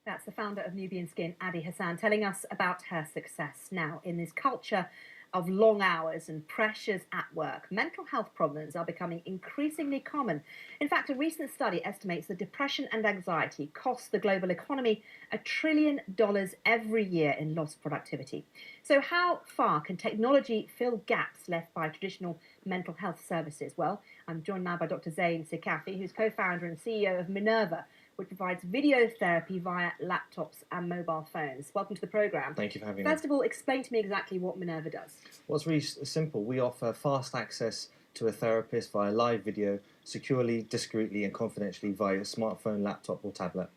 That's the founder of Nubian Skin, Adi Hassan, telling us about her success. Now, in this culture of long hours and pressures at work, mental health problems are becoming increasingly common. In fact, a recent study estimates that depression and anxiety cost the global economy $1 trillion every year in lost productivity. So how far can technology fill gaps left by traditional mental health services? Well, I'm joined now by Dr. Zain Sikafi, who's co-founder and CEO of Minerva, which provides video therapy via laptops and mobile phones. Welcome to the programme. Thank you for having me. First of all, explain to me exactly what Minerva does. Well, it's really simple. We offer fast access to a therapist via live video, securely, discreetly and confidentially via smartphone, laptop or tablet.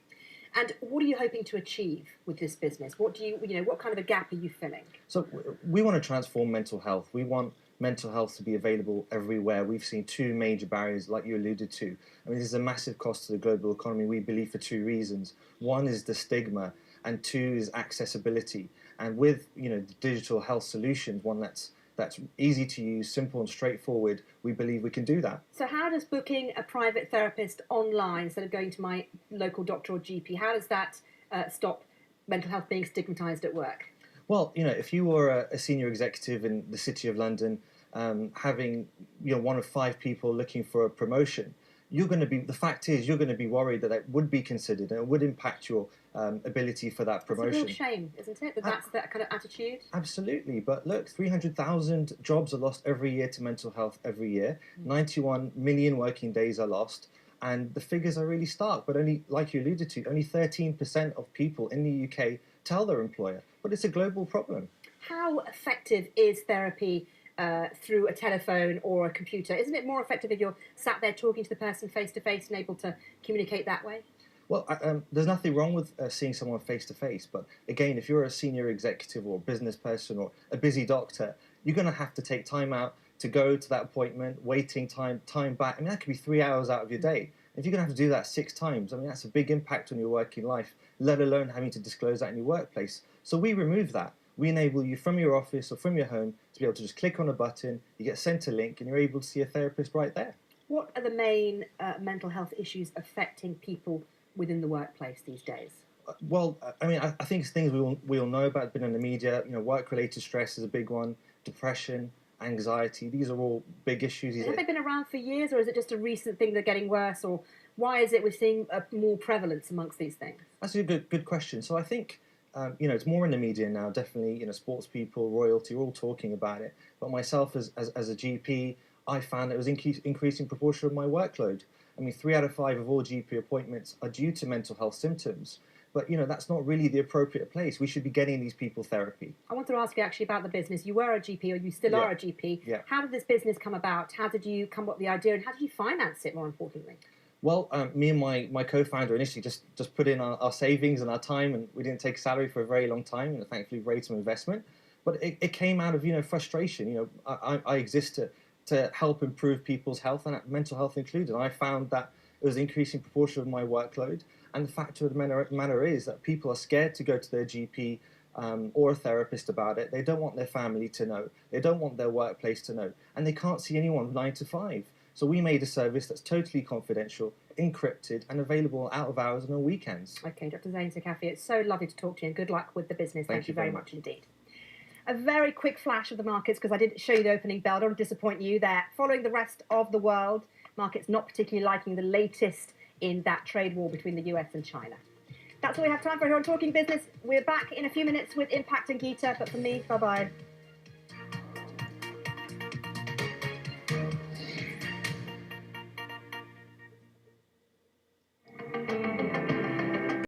And what are you hoping to achieve with this business? What what kind of a gap are you filling? So we want to transform mental health. We want mental health to be available everywhere. We've seen two major barriers, like you alluded to. I mean, this is a massive cost to the global economy, we believe, for two reasons. One is the stigma, and two is accessibility. And with the digital health solutions, one that's easy to use, simple and straightforward, we believe we can do that. So how does booking a private therapist online instead of going to my local doctor or GP, how does that stop mental health being stigmatized at work? Well, if you were a senior executive in the City of London, having one of five people looking for a promotion, the fact is you're going to be worried that it would be considered and it would impact your ability for that promotion. It's a real shame, isn't it, that's that kind of attitude? Absolutely, but look, 300,000 jobs are lost every year to mental health every year. 91 million working days are lost. And the figures are really stark, but only, like you alluded to, only 13% of people in the UK tell their employer. But it's a global problem. How effective is therapy through a telephone or a computer? Isn't it more effective if you're sat there talking to the person face to face and able to communicate that way? Well, there's nothing wrong with seeing someone face to face, but again, if you're a senior executive or a business person or a busy doctor, you're going to have to take time out to go to that appointment, waiting time back. I mean, that could be 3 hours out of your day. If you're going to have to do that 6 times, I mean, that's a big impact on your working life, let alone having to disclose that in your workplace. So we remove that. We enable you from your office or from your home to be able to just click on a button, you get sent a link, and you're able to see a therapist right there. What are the main mental health issues affecting people within the workplace these days? Well, I mean, I think it's things we all know about, been in the media. Work-related stress is a big one, depression, anxiety, these are all big issues. Have they been around for years, or is it just a recent thing they're getting worse, or why is it we're seeing more prevalence amongst these things? That's a good question. So I think, it's more in the media now, definitely, sports people, royalty, we're all talking about it. But myself as a GP, I found it was increasing proportion of my workload. I mean, 3 out of 5 of all GP appointments are due to mental health symptoms. But, that's not really the appropriate place. We should be getting these people therapy. I want to ask you actually about the business. You were a GP, or you still are a GP. Yeah. How did this business come about? How did you come up with the idea, and how did you finance it, more importantly? Well, me and my co-founder initially just put in our savings and our time, and we didn't take a salary for a very long time, and thankfully raised some investment. But it came out of, frustration. I exist to help improve people's health, and mental health included. And I found that it was an increasing proportion of my workload. And the fact of the matter is that people are scared to go to their GP or a therapist about it. They don't want their family to know. They don't want their workplace to know. And they can't see anyone 9 to 5. So we made a service that's totally confidential, encrypted, and available out of hours and on weekends. Okay, Dr. Zain Sikafi, it's so lovely to talk to you, and good luck with the business. Thank you very much indeed. A very quick flash of the markets, because I did show you the opening bell. I don't want to disappoint you there. Following the rest of the world, markets not particularly liking the latest in that trade war between the US and China. That's all we have time for here on Talking Business. We're back in a few minutes with Impact and Geeta, but for me, bye-bye.